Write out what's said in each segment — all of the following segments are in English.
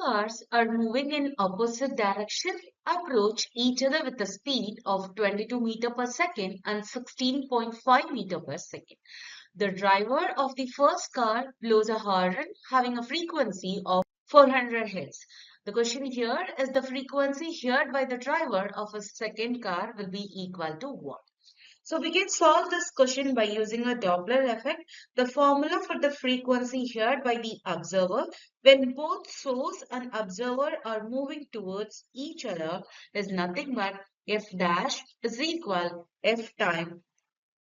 cars are moving in opposite direction approach each other with a speed of 22 meter per second and 16.5 meter per second. The driver of the first car blows a horn having a frequency of 400 Hz. The question here is the frequency heard by the driver of a second car will be equal to what? So we can solve this question by using a Doppler effect. The formula for the frequency heard by the observer when both source and observer are moving towards each other is nothing but f dash is equal f time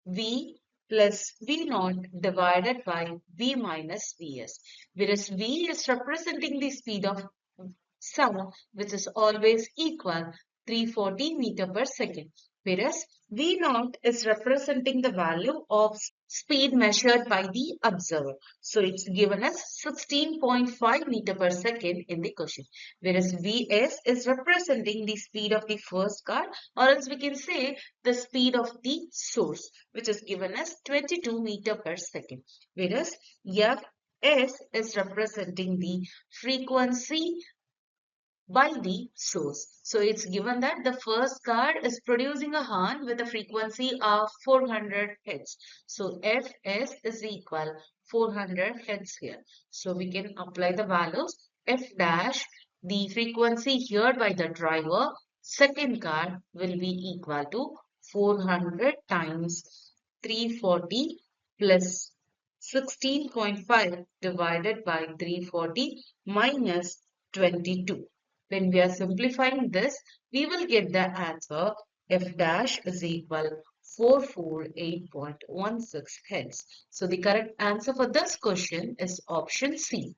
v plus v naught divided by v minus vs, whereas v is representing the speed of sound, which is always equal 340 meter per second, whereas v naught is representing the value of speed measured by the observer. So it's given as 16.5 meter per second in the question, whereas vs is representing the speed of the first car, or else we can say the speed of the source, which is given as 22 meter per second, whereas fs is representing the frequency by the source. So it's given that the first car is producing a horn with a frequency of 400 Hz. So Fs is equal 400 Hz here. So we can apply the values. F dash, the frequency heard by the driver, second car will be equal to 400 times 340 plus 16.5 divided by 340 minus 22. When we are simplifying this, we will get the answer f dash is equal 448.16 Hz. So the correct answer for this question is option C.